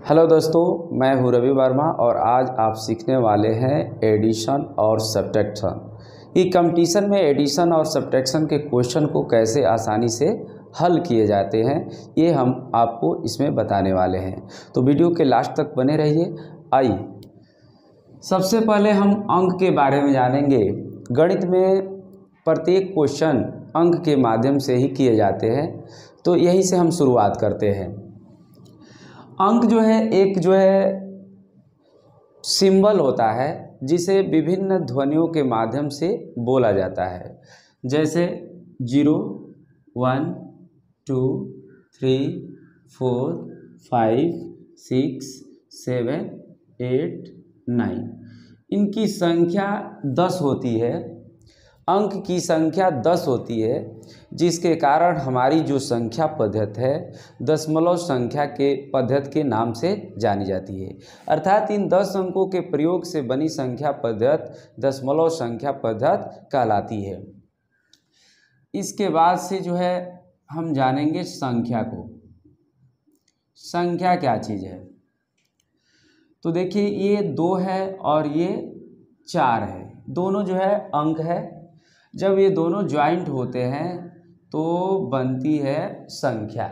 Hello दोस्तों, मैं हूं रवि वर्मा और आज आप सीखने वाले हैं एडिशन और सब्ट्रैक्शन। ये कंपटीशन में एडिशन और सब्ट्रैक्शन के क्वेश्चन को कैसे आसानी से हल किए जाते हैं ये हम आपको इसमें बताने वाले हैं, तो वीडियो के लास्ट तक बने रहिए। आइए सबसे पहले हम अंक के बारे में जानेंगे। गणित में प्रत्येक क्वेश्चन अंक के माध्यम से ही किए जाते हैं, तो यहीं से हम शुरुआत करते हैं। अंक एक सिंबल होता है जिसे विभिन्न ध्वनियों के माध्यम से बोला जाता है, जैसे 0, 1, 2, 3, 4, 5, 6, 7, 8, 9। इनकी संख्या 10 होती है। अंक की संख्या 10 होती है, जिसके कारण हमारी जो संख्या पद्धति है दशमलव संख्या के पद्धति के नाम से जानी जाती है। अर्थात इन 10 अंकों के प्रयोग से बनी संख्या पद्धति दशमलव संख्या पद्धति कहलाती है। इसके बाद से हम जानेंगे संख्या को। संख्या क्या चीज़ है, तो देखिए ये 2 है और ये 4 है, दोनों अंक है। जब ये दोनों ज्वाइंट होते हैं तो बनती है संख्या।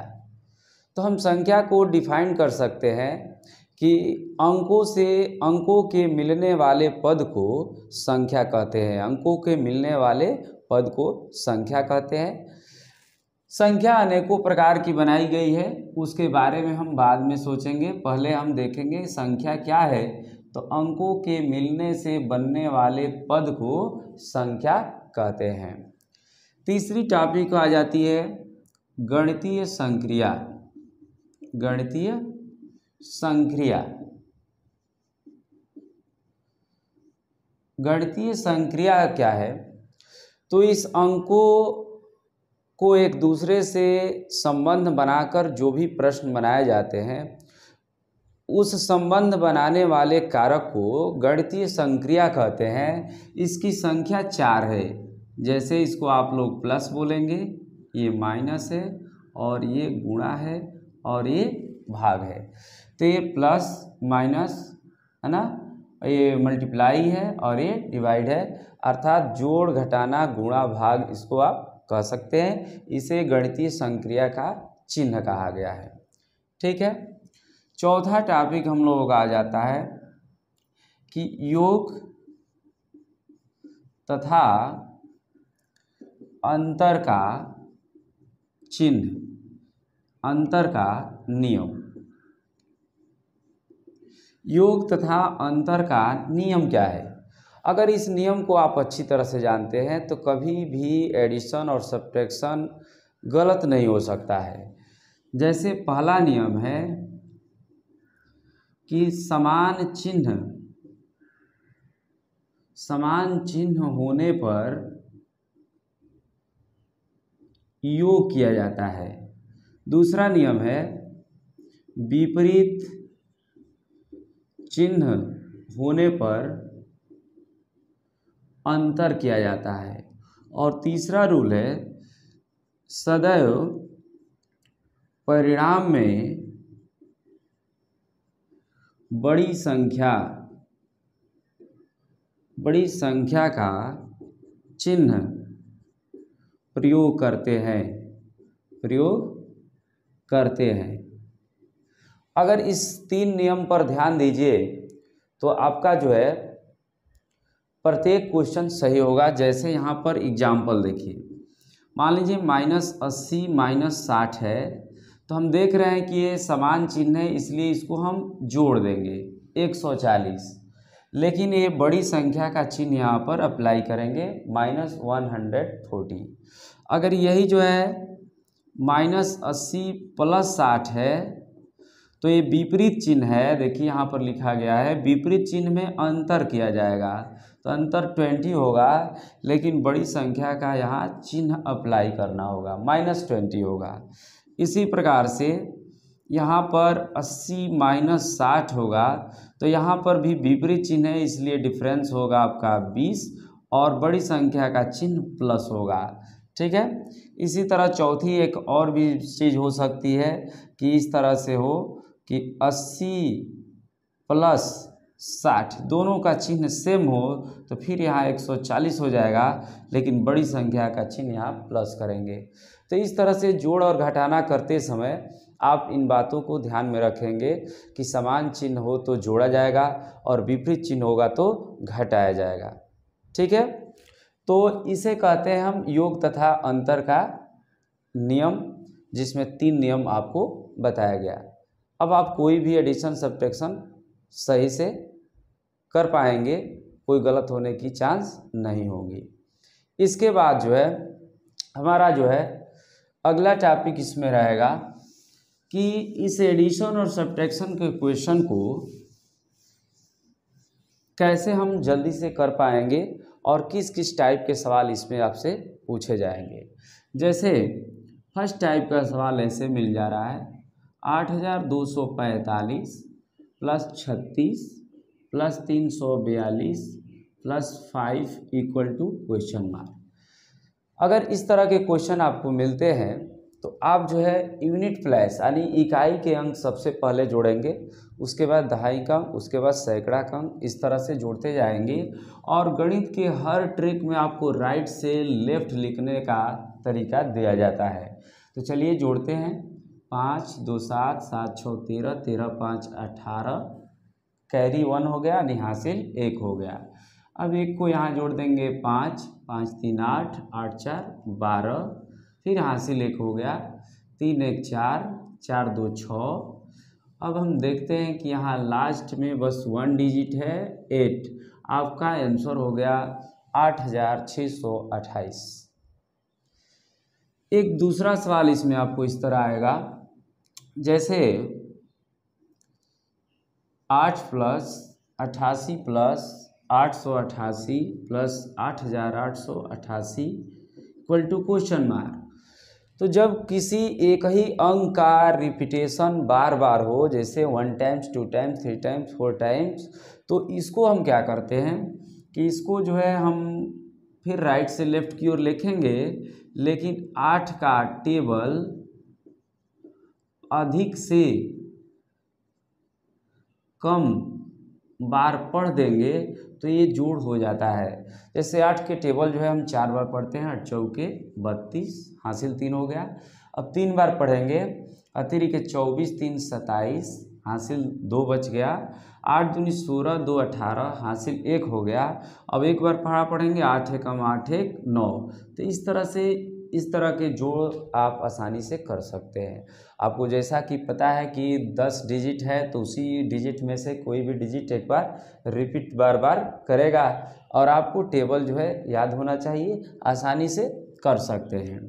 तो हम संख्या को डिफाइन कर सकते हैं कि अंकों के मिलने वाले पद को संख्या कहते हैं। अंकों के मिलने वाले पद को संख्या कहते हैं। संख्या अनेकों प्रकार की बनाई गई है, उसके बारे में हम बाद में सोचेंगे। पहले हम देखेंगे संख्या क्या है। तो अंकों के मिलने से बनने वाले पद को संख्या कहते हैं। तीसरी टॉपिक आ जाती है गणितीय संक्रिया। गणितीय संक्रिया। गणितीय संक्रिया क्या है, तो इस अंकों को एक दूसरे से संबंध बनाकर जो भी प्रश्न बनाए जाते हैं, उस संबंध बनाने वाले कारक को गणितीय संक्रिया कहते हैं। इसकी संख्या 4 है। जैसे इसको आप लोग प्लस बोलेंगे, ये माइनस है और ये गुणा है और ये भाग है। तो ये प्लस माइनस है ना, ये मल्टीप्लाई है और ये डिवाइड है, अर्थात जोड़ घटाना गुणा भाग इसको आप कह सकते हैं। इसे गणितीय संक्रिया का चिन्ह कहा गया है। ठीक है। चौथा टॉपिक हम लोगों का आ जाता है कि योग तथा अंतर का चिन्ह, अंतर का नियम। योग तथा अंतर का नियम क्या है? अगर इस नियम को आप अच्छी तरह से जानते हैं तो कभी भी एडिशन और सब्ट्रैक्शन गलत नहीं हो सकता है। जैसे पहला नियम है कि समान चिन्ह होने पर योग किया जाता है। दूसरा नियम है विपरीत चिन्ह होने पर अंतर किया जाता है। और तीसरा रूल है सदैव परिणाम में बड़ी संख्या का चिन्ह प्रयोग करते हैं। अगर इस 3 नियम पर ध्यान दीजिए तो आपका प्रत्येक क्वेश्चन सही होगा। जैसे यहाँ पर एग्जाम्पल देखिए, मान लीजिए -80 -60 है, तो हम देख रहे हैं कि ये समान चिन्ह है, इसलिए इसको हम जोड़ देंगे 140। लेकिन ये बड़ी संख्या का चिन्ह यहाँ पर अप्लाई करेंगे -140। अगर यही -80 + 60 है तो ये विपरीत चिन्ह है। देखिए यहाँ पर लिखा गया है विपरीत चिन्ह में अंतर किया जाएगा, तो अंतर 20 होगा, लेकिन बड़ी संख्या का यहाँ चिन्ह अप्लाई करना होगा, -20 होगा। इसी प्रकार से यहाँ पर 80 - 60 होगा, तो यहाँ पर भी विपरीत चिन्ह है, इसलिए डिफरेंस होगा आपका 20 और बड़ी संख्या का चिन्ह प्लस होगा। ठीक है। इसी तरह चौथी एक और भी चीज़ हो सकती है कि इस तरह से हो कि 80 प्लस 60 दोनों का चिन्ह सेम हो तो फिर यहाँ 140 हो जाएगा, लेकिन बड़ी संख्या का चिन्ह यहाँ प्लस करेंगे। तो इस तरह से जोड़ और घटाना करते समय आप इन बातों को ध्यान में रखेंगे कि समान चिन्ह हो तो जोड़ा जाएगा और विपरीत चिन्ह होगा तो घटाया जाएगा। ठीक है, तो इसे कहते हैं हम योग तथा अंतर का नियम, जिसमें 3 नियम आपको बताया गया। अब आप कोई भी एडिशन सब्ट्रैक्शन सही से कर पाएंगे, कोई गलत होने की चांस नहीं होगी। इसके बाद जो है हमारा जो है अगला टॉपिक इसमें रहेगा कि इस एडिशन और सब्ट्रैक्शन के क्वेश्चन को कैसे हम जल्दी से कर पाएंगे और किस किस टाइप के सवाल इसमें आपसे पूछे जाएंगे। जैसे फर्स्ट टाइप का सवाल ऐसे मिल जा रहा है 8245 plus 36 plus 342 plus 5 equal to question mark. अगर इस तरह के क्वेश्चन आपको मिलते हैं तो आप जो है यूनिट प्लेस यानी इकाई के अंक सबसे पहले जोड़ेंगे, उसके बाद दहाई का अंक, उसके बाद सैकड़ा का अंक, इस तरह से जोड़ते जाएंगे। और गणित के हर ट्रिक में आपको राइट से लेफ्ट लिखने का तरीका दिया जाता है। तो चलिए जोड़ते हैं। 5 2 7 7 6 13 13 5 18, कैरी 1 हो गया, यानी हासिल 1 हो गया। अब एक को यहाँ जोड़ देंगे 5 5 3 8 8 4 12, फिर हासिल 1 हो गया, 3 1 4 4 2 6। अब हम देखते हैं कि यहाँ लास्ट में बस 1 डिजिट है 8। आपका आंसर हो गया 8628। एक दूसरा सवाल इसमें आपको इस तरह आएगा, जैसे 8 plus 88 plus 888 plus 8888 equal to question mark. तो जब किसी एक ही अंक का रिपीटेशन बार बार हो, जैसे 1 टाइम्स 2 टाइम्स 3 टाइम्स 4 टाइम्स, तो इसको हम क्या करते हैं कि इसको जो है हम फिर राइट से लेफ्ट की ओर लिखेंगे, लेकिन 8 का टेबल अधिक से कम बार पढ़ देंगे तो ये जोड़ हो जाता है। जैसे 8 के टेबल जो है हम 4 बार पढ़ते हैं, 8 चौके 32, हासिल 3 हो गया। अब 3 बार पढ़ेंगे, अतिरिक्त 24 3 27, हासिल 2 बच गया। 8 दूनी 16 2 18, हासिल 1 हो गया। अब एक बार पढ़ेंगे, 8 है कम 8 1 9। तो इस तरह से इस तरह के जोड़ आप आसानी से कर सकते हैं। आपको जैसा कि पता है कि 10 डिजिट है तो उसी डिजिट में से कोई भी डिजिट एक बार रिपीट बार बार करेगा और आपको टेबल जो है याद होना चाहिए, आसानी से कर सकते हैं।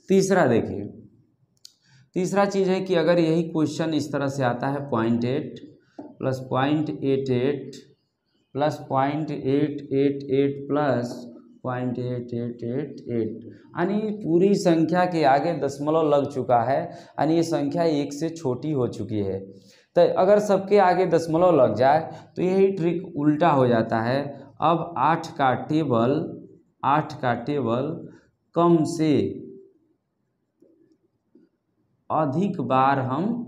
तीसरा देखिए, तीसरा चीज़ है कि अगर यही क्वेश्चन इस तरह से आता है 0.8 प्लस 0.88 प्लस 0.888 प्लस 0.8888, यानी पूरी संख्या के आगे दशमलव लग चुका है, यानी ये संख्या 1 से छोटी हो चुकी है। तो अगर सबके आगे दशमलव लग जाए तो यही ट्रिक उल्टा हो जाता है। अब 8 का टेबल कम से अधिक बार हम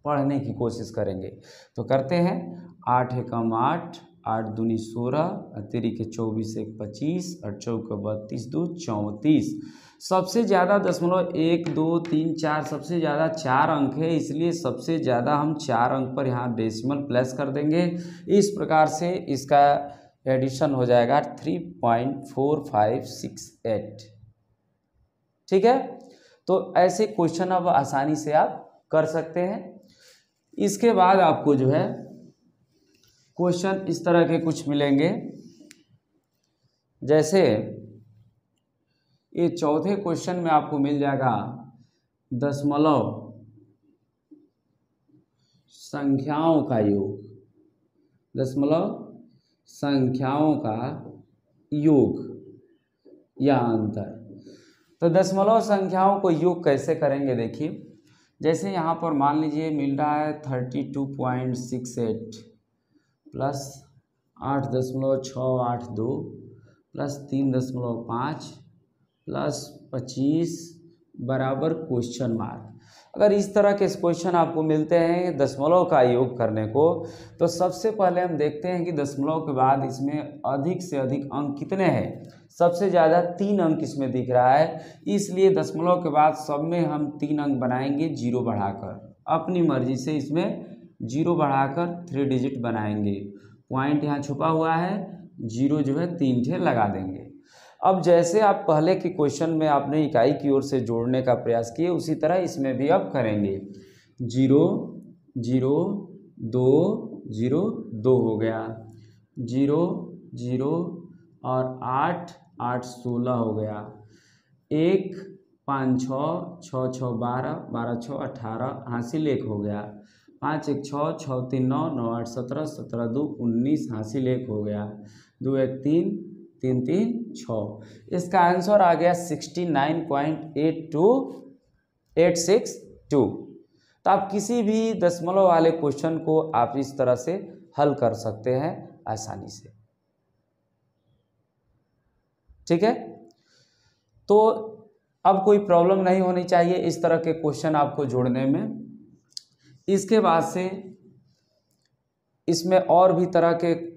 पढ़ने की कोशिश करेंगे। तो करते हैं, 8 है कम 8, 8 दूनी 16, अतिरिक्त 24 1 25, 8 चौका 32 2 34। सबसे ज़्यादा दशमलव 1 2 3 4, सबसे ज़्यादा 4 अंक है, इसलिए सबसे ज़्यादा हम 4 अंक पर यहाँ डेसिमल प्लस कर देंगे। इस प्रकार से इसका एडिशन हो जाएगा 3.4568। ठीक है, तो ऐसे क्वेश्चन अब आसानी से आप कर सकते हैं। इसके बाद आपको जो है क्वेश्चन इस तरह के कुछ मिलेंगे, जैसे ये चौथे क्वेश्चन में आपको मिल जाएगा दशमलव संख्याओं का योग, दशमलव संख्याओं का योग या अंतर। तो दशमलव संख्याओं को योग कैसे करेंगे, देखिए जैसे यहाँ पर मान लीजिए मिल रहा है 32.68 प्लस 8.682 प्लस 3.5 प्लस 25 बराबर क्वेश्चन मार्क। अगर इस तरह के क्वेश्चन आपको मिलते हैं दशमलव का योग करने को, तो सबसे पहले हम देखते हैं कि दशमलव के बाद इसमें अधिक से अधिक अंक कितने हैं। सबसे ज़्यादा 3 अंक इसमें दिख रहा है, इसलिए दशमलव के बाद सब में हम 3 अंक बनाएंगे जीरो बढ़ाकर। अपनी मर्जी से इसमें जीरो बढ़ाकर 3 डिजिट बनाएंगे। पॉइंट यहाँ छुपा हुआ है, जीरो जो है 3 ठे लगा देंगे। अब जैसे आप पहले के क्वेश्चन में आपने इकाई की ओर से जोड़ने का प्रयास किए, उसी तरह इसमें भी अब करेंगे। 0 0 2 0 2 हो गया, 0 0 और 8 8 16 हो गया, 1 5 6 6 6 12 12 6 18 हासिल 1 हो गया, 5 1 6 6 3 9 9 8 17 17 2 19 हासिल 1 हो गया, 2 1 3 3 3 6। इसका आंसर आ गया 69.82862। तो आप किसी भी दशमलव वाले क्वेश्चन को आप इस तरह से हल कर सकते हैं आसानी से। ठीक है, तो अब कोई प्रॉब्लम नहीं होनी चाहिए इस तरह के क्वेश्चन आपको जोड़ने में। इसके बाद से इसमें और भी तरह के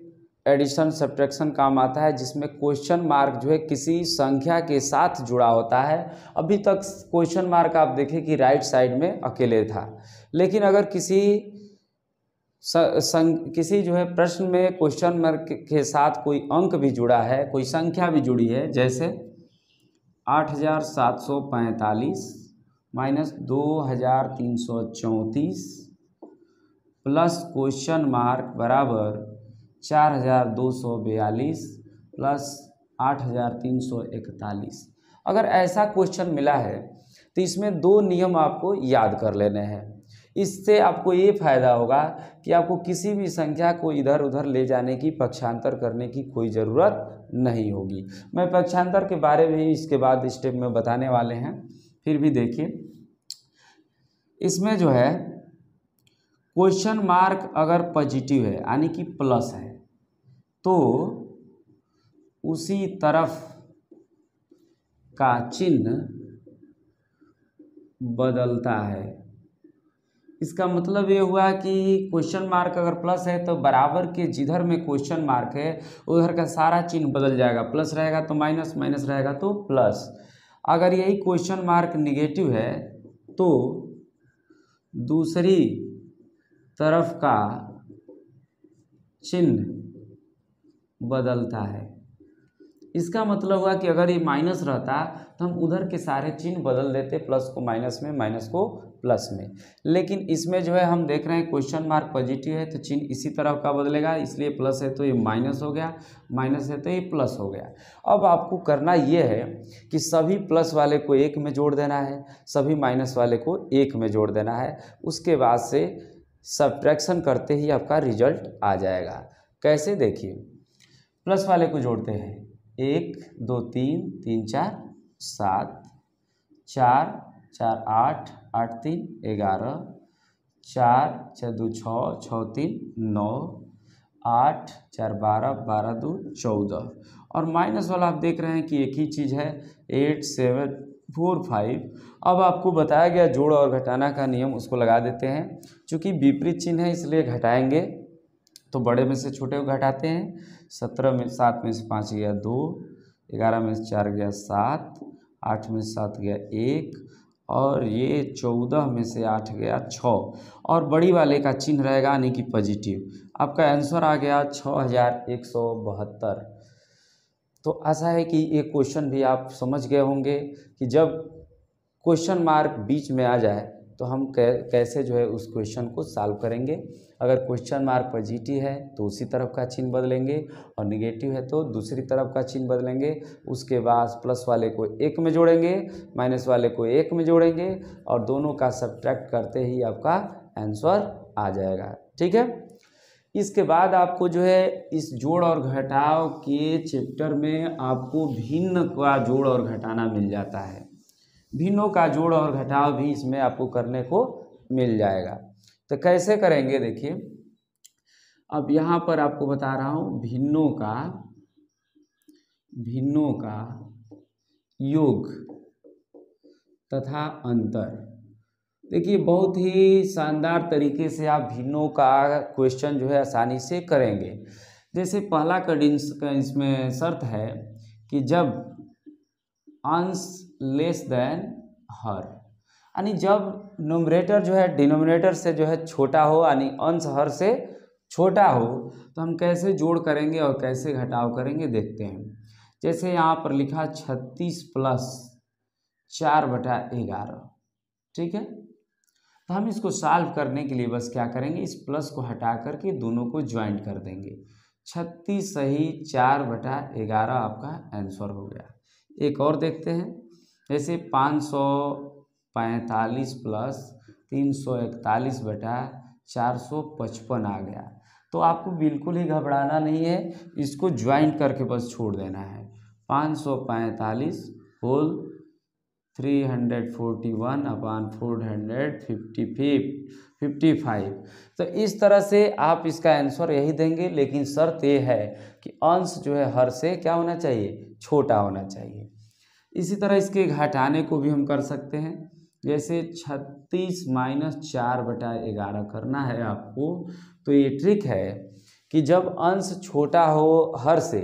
एडिशन सब्ट्रैक्शन काम आता है, जिसमें क्वेश्चन मार्क जो है किसी संख्या के साथ जुड़ा होता है। अभी तक क्वेश्चन मार्क आप देखें कि राइट साइड में अकेले था, लेकिन अगर किसी जो है प्रश्न में क्वेश्चन मार्क के साथ कोई अंक भी जुड़ा है, कोई संख्या भी जुड़ी है, जैसे 8745 माइनस 2334 प्लस क्वेश्चन मार्क बराबर 4242 प्लस 8341। अगर ऐसा क्वेश्चन मिला है तो इसमें 2 नियम आपको याद कर लेने हैं। इससे आपको ये फायदा होगा कि आपको किसी भी संख्या को इधर उधर ले जाने की, पक्षांतर करने की कोई ज़रूरत नहीं होगी। मैं पक्षांतर के बारे में इसके बाद स्टेप में बताने वाले हैं। फिर भी देखिए, इसमें जो है क्वेश्चन मार्क अगर पॉजिटिव है यानी कि प्लस है, तो उसी तरफ का चिन्ह बदलता है। इसका मतलब ये हुआ कि क्वेश्चन मार्क अगर प्लस है तो बराबर के जिधर में क्वेश्चन मार्क है उधर का सारा चिन्ह बदल जाएगा। प्लस रहेगा तो माइनस, माइनस रहेगा तो प्लस। अगर यही क्वेश्चन मार्क निगेटिव है तो दूसरी तरफ का चिन्ह बदलता है। इसका मतलब हुआ कि अगर ये माइनस रहता तो हम उधर के सारे चिन्ह बदल देते, प्लस को माइनस में, माइनस को प्लस में। लेकिन इसमें जो है हम देख रहे हैं क्वेश्चन मार्क पॉजिटिव है तो चिन्ह इसी तरफ का बदलेगा, इसलिए प्लस है तो ये माइनस हो गया, माइनस है तो ये प्लस हो गया। अब आपको करना ये है कि सभी प्लस वाले को 1 में जोड़ देना है, सभी माइनस वाले को 1 में जोड़ देना है। उसके बाद से सब्ट्रैक्शन करते ही आपका रिजल्ट आ जाएगा। कैसे, देखिए, प्लस वाले को जोड़ते हैं, 1 2 3 3 4 7 4 4 8 8 3 11 4 4 2 6 6 3 9 8 4 12 12 2 14। और माइनस वाला आप देख रहे हैं कि एक ही चीज़ है, 8 7 4 5। अब आपको बताया गया जोड़ और घटाना का नियम, उसको लगा देते हैं। चूँकि विपरीत चिन्ह है इसलिए घटाएंगे, तो बड़े में से छोटे को घटाते हैं। 17 में 7 में से 5 गया 2, 11 में से 4 गया 7, 8 में से 7 गया 1, और ये 14 में से 8 गया 6, और बड़ी वाले का चिन्ह रहेगा यानी कि पॉजिटिव। आपका आंसर आ गया 6172। तो आशा है कि ये क्वेश्चन भी आप समझ गए होंगे कि जब क्वेश्चन मार्क बीच में आ जाए तो हम कैसे जो है उस क्वेश्चन को सॉल्व करेंगे। अगर क्वेश्चन मार्क पॉजिटिव है तो उसी तरफ का चिन्ह बदलेंगे, और निगेटिव है तो दूसरी तरफ का चिन्ह बदलेंगे। उसके बाद प्लस वाले को 1 में जोड़ेंगे, माइनस वाले को 1 में जोड़ेंगे, और दोनों का सब्ट्रैक्ट करते ही आपका आंसर आ जाएगा। ठीक है, इसके बाद आपको जो है इस जोड़ और घटाव के चैप्टर में आपको भिन्न का जोड़ और घटाना मिल जाता है। भिन्नों का जोड़ और घटाव भी इसमें आपको करने को मिल जाएगा। तो कैसे करेंगे, देखिए, अब यहाँ पर आपको बता रहा हूँ भिन्नों का योग तथा अंतर। देखिए बहुत ही शानदार तरीके से आप भिन्नों का क्वेश्चन जो है आसानी से करेंगे। जैसे पहला कंडीशन इसमें शर्त है कि जब अंश लेस देन हर, यानी जब न्यूमरेटर जो है डिनोमिनेटर से जो है छोटा हो, यानी अंश हर से छोटा हो, तो हम कैसे जोड़ करेंगे और कैसे घटाव करेंगे देखते हैं। जैसे यहाँ पर लिखा 36 प्लस 4/11, ठीक है। तो हम इसको सॉल्व करने के लिए बस क्या करेंगे, इस प्लस को हटा करके दोनों को ज्वाइंट कर देंगे। 36 सही 4/11 आपका आंसर हो गया। एक और देखते हैं, जैसे 545 प्लस 341/455 आ गया। तो आपको बिल्कुल ही घबराना नहीं है, इसको ज्वाइंट करके बस छोड़ देना है। 545 होल 341/455। तो इस तरह से आप इसका आंसर यही देंगे, लेकिन शर्त ये है कि अंश जो है हर से क्या होना चाहिए, छोटा होना चाहिए। इसी तरह इसके घटाने को भी हम कर सकते हैं। जैसे 36 माइनस 4/11 करना है आपको, तो ये ट्रिक है कि जब अंश छोटा हो हर से,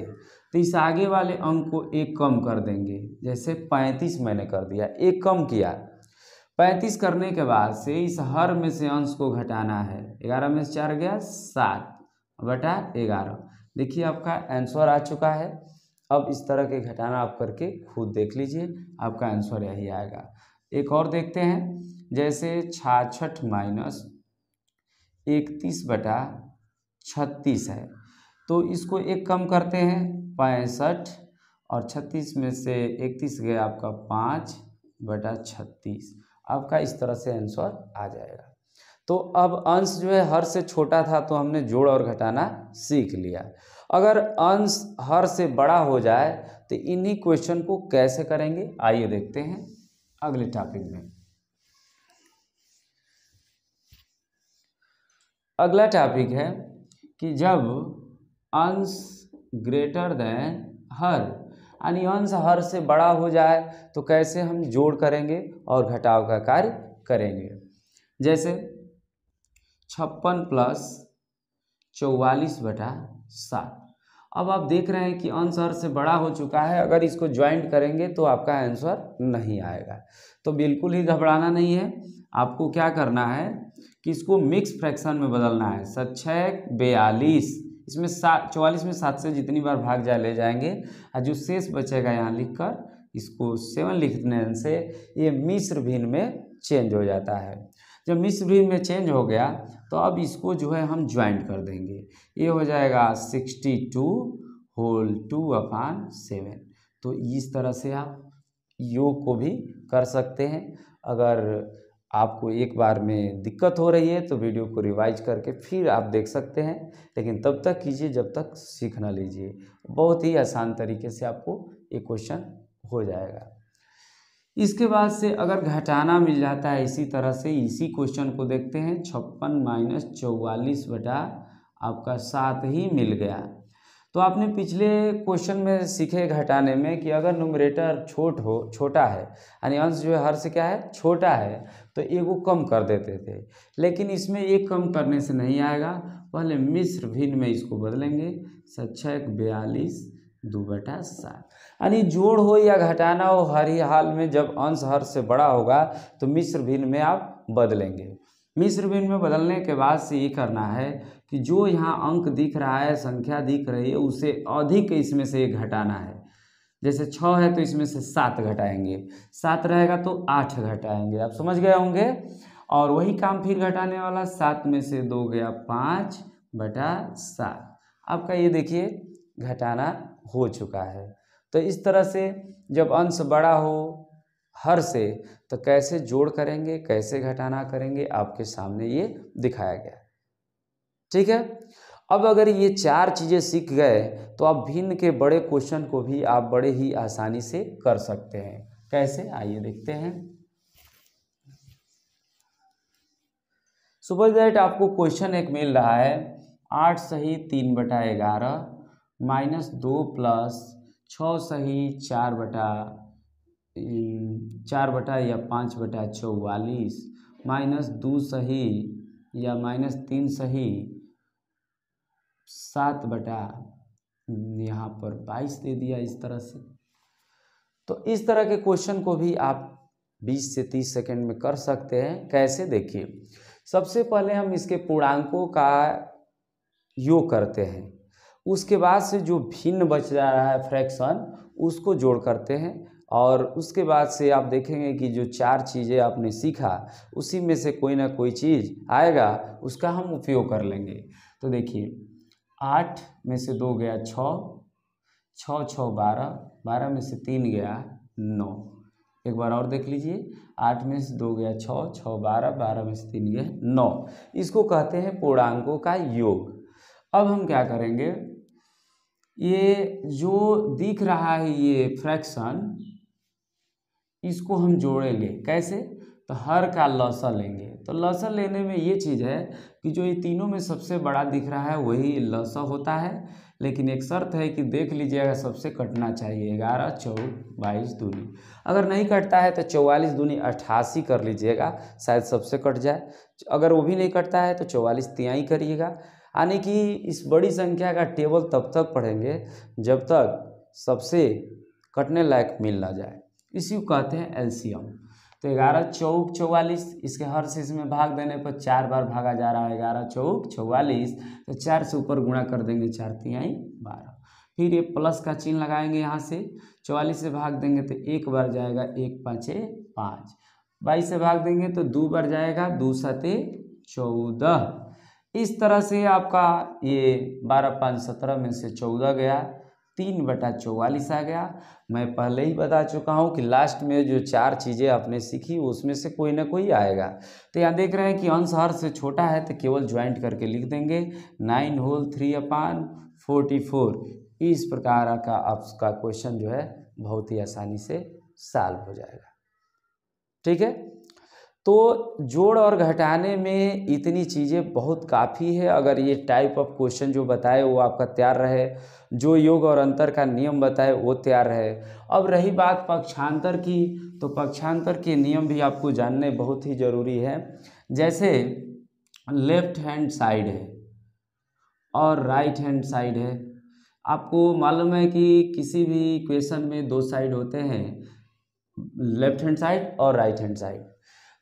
तो इस आगे वाले अंक को एक कम कर देंगे। जैसे 35 मैंने कर दिया, एक कम किया। 35 करने के बाद से इस हर में से अंश को घटाना है। 11 में से 4 गया 7/11। देखिए आपका आंसर आ चुका है। अब इस तरह के घटाना आप करके खुद देख लीजिए, आपका आंसर यही आएगा। एक और देखते हैं, जैसे 66 माइनस 31/36 है, तो इसको एक कम करते हैं 65, और 36 में से 31 गया आपका 5/36। आपका इस तरह से आंसर आ जाएगा। तो अब अंश जो है हर से छोटा था, तो हमने जोड़ और घटाना सीख लिया। अगर अंश हर से बड़ा हो जाए तो इन्हीं क्वेश्चन को कैसे करेंगे, आइए देखते हैं अगले टॉपिक में। अगला टॉपिक है कि जब अंश ग्रेटर देन हर, यानी अंश हर से बड़ा हो जाए तो कैसे हम जोड़ करेंगे और घटाव का कार्य करेंगे। जैसे 56 प्लस 44/7। अब आप देख रहे हैं कि अंश हर से बड़ा हो चुका है, अगर इसको ज्वाइंट करेंगे तो आपका आंसर नहीं आएगा। तो बिल्कुल ही घबराना नहीं है, आपको क्या करना है कि इसको मिक्स फ्रैक्शन में बदलना है। 7×6 = 42, इसमें 44 में 7 से जितनी बार भाग जाए ले जाएंगे, और जो शेष बचेगा यहाँ लिखकर इसको 7 लिखने से ये मिश्र भिन्न में चेंज हो जाता है। जब मिश्र भिन्न में चेंज हो गया तो अब इसको जो है हम ज्वाइंट कर देंगे। ये हो जाएगा 62 होल 2/7। तो इस तरह से आप योग को भी कर सकते हैं। अगर आपको एक बार में दिक्कत हो रही है तो वीडियो को रिवाइज करके फिर आप देख सकते हैं, लेकिन तब तक कीजिए जब तक सीख ना लीजिए। बहुत ही आसान तरीके से आपको ये क्वेश्चन हो जाएगा। इसके बाद से अगर घटाना मिल जाता है इसी तरह से, इसी क्वेश्चन को देखते हैं। 56 माइनस 44/7 ही मिल गया। तो आपने पिछले क्वेश्चन में सीखे घटाने में कि अगर न्यूमरेटर छोटा है, यानी अंश जो है हर से क्या है, छोटा है, तो एक को कम कर देते थे। लेकिन इसमें एक कम करने से नहीं आएगा, पहले मिश्र भिन्न में इसको बदलेंगे। 7×6 = 42 2/7। यानी जोड़ हो या घटाना हो, हर ही हाल में जब अंश हर से बड़ा होगा तो मिश्र भिन्न में आप बदलेंगे। मिश्र भिन्न में बदलने के बाद से ये करना है कि जो यहाँ अंक दिख रहा है, संख्या दिख रही है, उसे अधिक इसमें से घटाना है। जैसे 6 है तो इसमें से 7 घटाएंगे, 7 रहेगा तो 8 घटाएंगे। आप समझ गए होंगे। और वही काम फिर घटाने वाला, 7 में से 2 गया 5/7। आपका ये देखिए घटाना हो चुका है। तो इस तरह से जब अंश बड़ा हो हर से तो कैसे जोड़ करेंगे, कैसे घटाना करेंगे, आपके सामने ये दिखाया गया। ठीक है। अब अगर ये 4 चीज़ें सीख गए तो आप भिन्न के बड़े क्वेश्चन को भी आप बड़े ही आसानी से कर सकते हैं। कैसे, आइए देखते हैं। सुपर दैट आपको क्वेश्चन एक मिल रहा है, 8 सही 3/11 -2 प्लस 6 सही 4/11 4/5/44 -2 सही या -3 सही 7 बटा यहाँ पर 22 दे दिया इस तरह से। तो इस तरह के क्वेश्चन को भी आप 20 से 30 सेकंड में कर सकते हैं। कैसे, देखिए, सबसे पहले हम इसके पूर्णांकों का योग करते हैं, उसके बाद से जो भिन्न बच जा रहा है फ्रैक्शन उसको जोड़ करते हैं, और उसके बाद से आप देखेंगे कि जो 4 चीज़ें आपने सीखा उसी में से कोई ना कोई चीज़ आएगा, उसका हम उपयोग कर लेंगे। तो देखिए, 8 में से 2 गया 6, 6 6 12, 12 में से 3 गया 9। एक बार और देख लीजिए, 8 में से 2 गया 6, 6 12, 12 में से 3 गया 9। इसको कहते हैं पूर्णांकों का योग। अब हम क्या करेंगे, ये जो दिख रहा है ये फ्रैक्शन, इसको हम जोड़ेंगे। कैसे, तो हर का लसा लेंगे। तो लसा लेने में ये चीज़ है कि जो ये तीनों में सबसे बड़ा दिख रहा है वही लसा होता है, लेकिन एक शर्त है कि देख लीजिएगा सबसे कटना चाहिए। 11 4 22 दूनी, अगर नहीं कटता है तो 44 दूनी 88 कर लीजिएगा, शायद सबसे कट जाए। अगर वो भी नहीं कटता है तो 44 तिहाई करिएगा। यानी कि इस बड़ी संख्या का टेबल तब तक पढ़ेंगे जब तक सबसे कटने लायक मिल ना जाए, इसी को कहते हैं एलसीएम। तो 11 चौक 44, इसके हर शीश में भाग देने पर 4 बार भागा जा रहा है। 11 चौक 44, तो 4 से ऊपर गुणा कर देंगे, 4 तिहाई 12। फिर ये प्लस का चिन्ह लगाएंगे, यहाँ से 44 से भाग देंगे तो 1 बार जाएगा, 1 5 5। 22 से भाग देंगे तो 2 बार जाएगा, 2 7 14। इस तरह से आपका ये 12 5 17 में से 14 गया, 3/44 आ गया। मैं पहले ही बता चुका हूँ कि लास्ट में जो 4 चीज़ें आपने सीखी उसमें से कोई ना कोई आएगा। तो यहाँ देख रहे हैं कि अंश हर से छोटा है तो केवल ज्वाइंट करके लिख देंगे, 9 होल 3/44। इस प्रकार का आपका क्वेश्चन जो है बहुत ही आसानी से सॉल्व हो जाएगा। ठीक है, तो जोड़ और घटाने में इतनी चीज़ें बहुत काफ़ी है। अगर ये टाइप ऑफ क्वेश्चन जो बताए वो आपका तैयार रहे, जो योग और अंतर का नियम बताए वो तैयार रहे। अब रही बात पक्षांतर की, तो पक्षांतर के नियम भी आपको जानने बहुत ही ज़रूरी है। जैसे लेफ्ट हैंड साइड है और राइट हैंड साइड है। आपको मालूम है कि किसी भी इक्वेशन में 2 साइड होते हैं, लेफ्ट हैंड साइड और राइट हैंड साइड।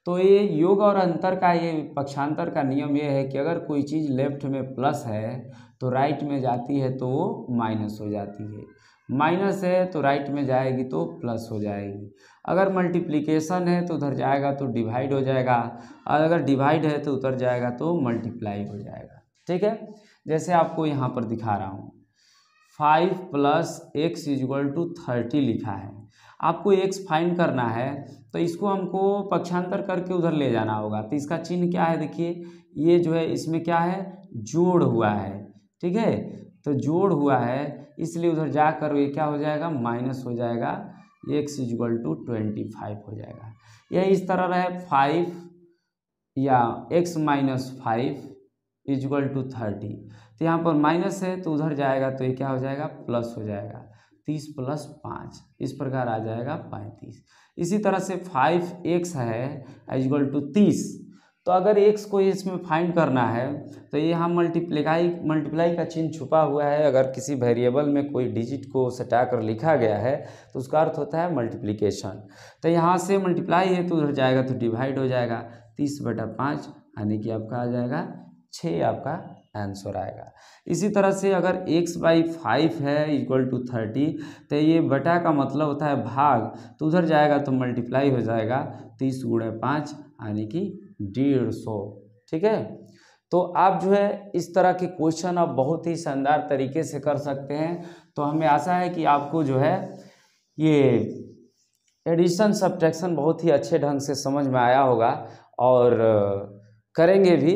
तो ये योग और अंतर का, ये पक्षांतर का नियम ये है कि अगर कोई चीज़ लेफ्ट में प्लस है तो राइट में जाती है तो वो माइनस हो जाती है, माइनस है तो राइट में जाएगी तो प्लस हो जाएगी। अगर मल्टीप्लिकेशन है तो उधर जाएगा तो डिवाइड हो जाएगा, और अगर डिवाइड है तो उधर जाएगा तो मल्टीप्लाई हो जाएगा। ठीक है, जैसे आपको यहाँ पर दिखा रहा हूँ, 5 + x = 30 लिखा है। आपको x फाइंड करना है तो इसको हमको पक्षांतर करके उधर ले जाना होगा। तो इसका चिन्ह क्या है, देखिए ये जो है इसमें क्या है, जोड़ हुआ है। ठीक है, तो जोड़ हुआ है इसलिए उधर जाकर ये क्या हो जाएगा, माइनस हो जाएगा, x = 25 हो जाएगा। यह इस तरह रहे 5 या x - 5 = 30। तो यहाँ पर माइनस है तो उधर जाएगा तो ये क्या हो जाएगा, प्लस हो जाएगा, 30 + 5, इस प्रकार आ जाएगा 35। इसी तरह से 5x है = 30। तो अगर x को इसमें फाइंड करना है तो यहाँ मल्टीप्लाई का चिन्ह छुपा हुआ है। अगर किसी वेरिएबल में कोई डिजिट को सटाकर लिखा गया है तो उसका अर्थ होता है मल्टीप्लिकेशन। तो यहाँ से मल्टीप्लाई है तो उधर जाएगा तो डिवाइड हो जाएगा, 30/5 यानी कि आपका आ जाएगा 6, आपका आंसर आएगा। इसी तरह से अगर x/5 है = 30, तो ये बटा का मतलब होता है भाग, तो उधर जाएगा तो मल्टीप्लाई हो जाएगा, 30 × 5 यानी कि 150। ठीक है, तो आप जो है इस तरह के क्वेश्चन आप बहुत ही शानदार तरीके से कर सकते हैं। तो हमें आशा है कि आपको जो है ये एडिशन सब्ट्रैक्शन बहुत ही अच्छे ढंग से समझ में आया होगा और करेंगे भी।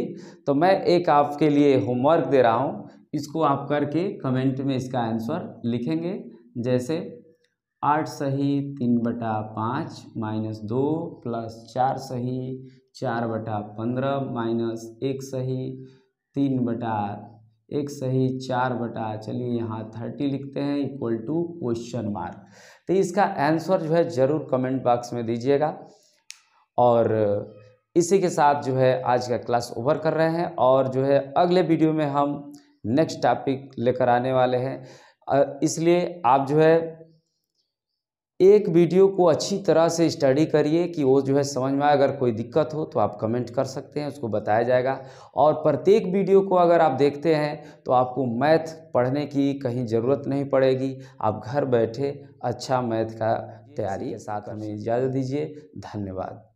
तो मैं एक आपके लिए होमवर्क दे रहा हूँ, इसको आप करके कमेंट में इसका आंसर लिखेंगे। जैसे 8 सही 3/5 -2 + 4 सही 4/15 -1 सही 3/1 एक सही 4 बटा, चलिए यहाँ 30 लिखते हैं, इक्वल टू क्वेश्चन मार्क। तो इसका आंसर जो है ज़रूर कमेंट बॉक्स में दीजिएगा। और इसी के साथ जो है आज का क्लास ओवर कर रहे हैं, और जो है अगले वीडियो में हम नेक्स्ट टॉपिक लेकर आने वाले हैं। इसलिए आप जो है एक वीडियो को अच्छी तरह से स्टडी करिए कि वो जो है समझ में आए। अगर कोई दिक्कत हो तो आप कमेंट कर सकते हैं, उसको बताया जाएगा। और प्रत्येक वीडियो को अगर आप देखते हैं तो आपको मैथ पढ़ने की कहीं ज़रूरत नहीं पड़ेगी, आप घर बैठे अच्छा मैथ का तैयारी। साथ हमें इजाज़त दीजिए, धन्यवाद।